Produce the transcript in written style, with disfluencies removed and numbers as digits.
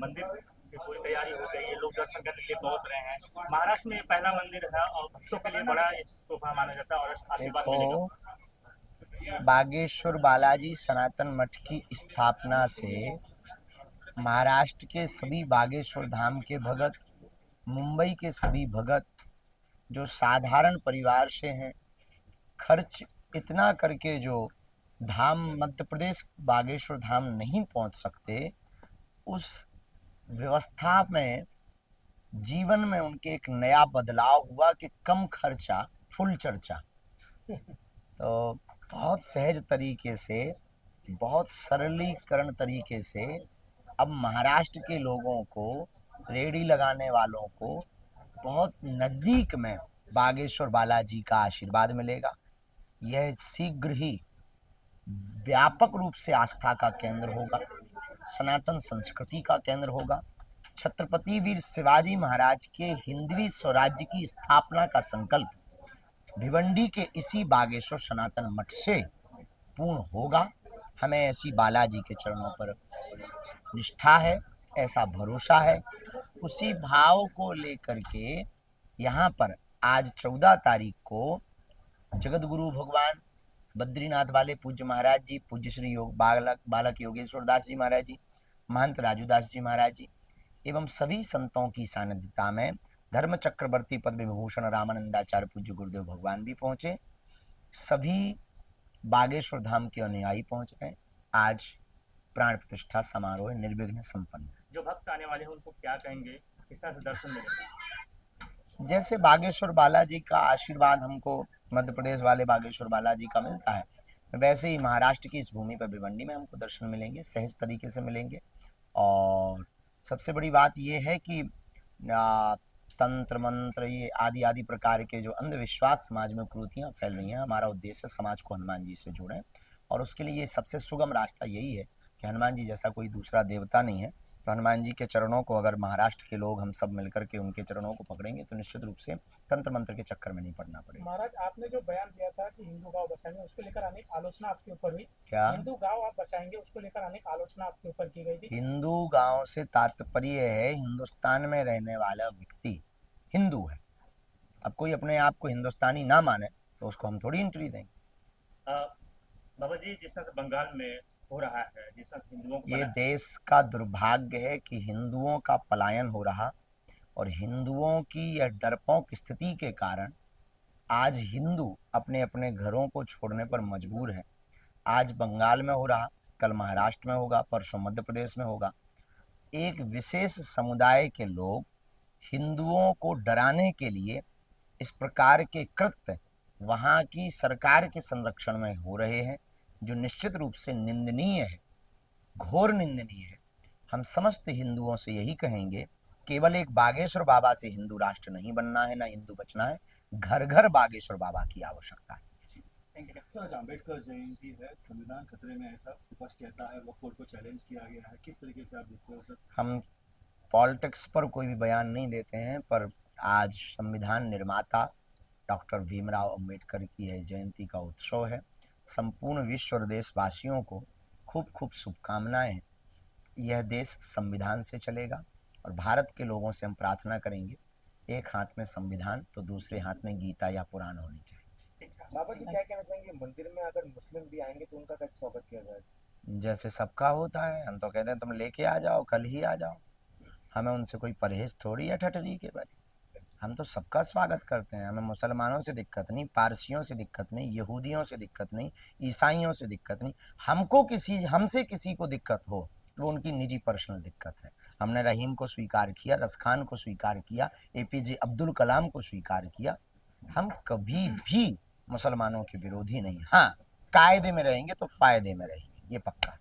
मंदिर की पूरी तैयारी हो गई है, लोग दर्शन करने के लिए पहुंच रहे हैं। महाराष्ट्र में ये पहला मंदिर है और भक्तों के लिए बड़ा एक तोहफा माना जाता है और आशीर्वाद मिलेगा। देखो, बागेश्वर बालाजी सनातन मठ की स्थापना से महाराष्ट्र के सभी बागेश्वर धाम के भगत, मुंबई के सभी भगत जो साधारण परिवार से हैं, खर्च इतना करके जो धाम मध्य प्रदेश बागेश्वर धाम नहीं पहुंच सकते, उस व्यवस्था में जीवन में उनके एक नया बदलाव हुआ कि कम खर्चा फुल चर्चा। तो बहुत सहज तरीके से, बहुत सरलीकरण तरीके से अब महाराष्ट्र के लोगों को, रेहड़ी लगाने वालों को बहुत नज़दीक में बागेश्वर बालाजी का आशीर्वाद मिलेगा। यह शीघ्र ही व्यापक रूप से आस्था का केंद्र होगा, सनातन संस्कृति का केंद्र होगा। छत्रपति वीर शिवाजी महाराज के हिंदवी स्वराज्य की स्थापना का संकल्प भिवंडी के इसी बागेश्वर सनातन मठ से पूर्ण होगा। हमें ऐसी बालाजी के चरणों पर निष्ठा है, ऐसा भरोसा है। उसी भाव को लेकर के यहाँ पर आज 14 तारीख को जगत गुरु भगवान बद्रीनाथ वाले पूज्य महाराज जी, पूज्य श्री योग बालक योगेश्वर दास जी महाराज जी, महंत राजूदास जी महाराज जी एवं सभी संतों की सानिध्यता में धर्म चक्रवर्ती पद्म विभूषण रामानंदाचार्य पूज्य गुरुदेव भगवान भी पहुंचे। सभी बागेश्वर धाम के अनुयायी पहुंच गए। आज प्राण प्रतिष्ठा समारोह निर्विघ्न संपन्न। जो भक्त आने वाले हैं उनको क्या कहेंगे, किस तरह से दर्शन मिलेगा? जैसे बागेश्वर बालाजी का आशीर्वाद हमको मध्य प्रदेश वाले बागेश्वर बालाजी का मिलता है, वैसे ही महाराष्ट्र की इस भूमि पर भिवंडी में हमको दर्शन मिलेंगे, सहज तरीके से मिलेंगे। और सबसे बड़ी बात यह है कि तंत्र मंत्र ये आदि आदि प्रकार के जो अंधविश्वास समाज में कुरीतियाँ फैल रही हैं, हमारा उद्देश्य समाज को हनुमान जी से जोड़ें। और उसके लिए ये सबसे सुगम रास्ता यही है कि हनुमान जी जैसा कोई दूसरा देवता नहीं है, तो हनुमान जी के चरणों को अगर महाराष्ट्र के लोग हम सब मिलकर के उनके चरणों को पकड़ेंगे तो निश्चित रूप से तंत्र मंत्र के चक्कर में नहीं पड़ना पड़ेगा। महाराज, आपने जो बयान दिया था कि हिंदू गांव बसाएंगे, उसको लेकर अनेक आलोचना आपके ऊपर हुई। क्या हिंदू गांव आप बसाएंगे, उसको लेकर अनेक आलोचना आपके ऊपर की गई थी। हिंदू गांव से तात्पर्य है हिंदुस्तान में रहने वाला व्यक्ति हिंदू है। अब कोई अपने आप को हिंदुस्तानी ना माने तो उसको हम थोड़ी एंट्री देंगे। बाबा जी, जिस तरह से बंगाल में हो रहा है, जिस तरह से हिंदुओं को ये देश का दुर्भाग्य है कि हिंदुओं का पलायन हो रहा और हिंदुओं की यह डरपोक स्थिति के कारण आज हिंदू अपने अपने घरों को छोड़ने पर मजबूर है। आज बंगाल में हो रहा, कल महाराष्ट्र में होगा, परसों मध्य प्रदेश में होगा। एक विशेष समुदाय के लोग हिंदुओं को डराने के लिए इस प्रकार के कृत्य वहाँ की सरकार के संरक्षण में हो रहे हैं, जो निश्चित रूप से निंदनीय है, घोर निंदनीय है। हम समस्त हिंदुओं से यही कहेंगे, केवल एक बागेश्वर बाबा से हिंदू राष्ट्र नहीं बनना है, ना हिंदू बचना है। घर घर बागेश्वर बाबा की आवश्यकता है। आज अम्बेडकर जयंती है, संविधान खतरे में, ऐसा विपक्ष कहता है। वक्फ बोर्ड को चैलेंज किया गया है, किस तरीके से आप देखते हो सर? हम पॉलिटिक्स पर कोई भी बयान नहीं देते हैं, पर आज संविधान निर्माता डॉक्टर भीमराव अंबेडकर की यह जयंती का उत्सव है। संपूर्ण विश्व और देशवासियों को खूब खूब शुभकामनाएं। यह देश संविधान से चलेगा और भारत के लोगों से हम प्रार्थना करेंगे, एक हाथ में संविधान तो दूसरे हाथ में गीता या पुराण होनी चाहिए। बाबा जी, क्या कहना चाहेंगे, मंदिर में अगर मुस्लिम भी आएंगे तो उनका कैसे स्वागत किया जाएगा? जैसे सबका होता है, हम तो कहते हैं तुम लेके आ जाओ, कल ही आ जाओ। हमें उनसे कोई परहेज थोड़ी है ठठरी के बारे। हम तो सबका स्वागत करते हैं। हमें मुसलमानों से दिक्कत नहीं, पारसियों से दिक्कत नहीं, यहूदियों से दिक्कत नहीं, ईसाइयों से दिक्कत नहीं। हमसे किसी को दिक्कत हो वो उनकी निजी पर्सनल दिक्कत है। हमने रहीम को स्वीकार किया, रसखान को स्वीकार किया, APJ अब्दुल कलाम को स्वीकार किया। हम कभी भी मुसलमानों के विरोधी नहीं। हाँ, कायदे में रहेंगे तो फायदे में रहेंगे, ये पक्का है।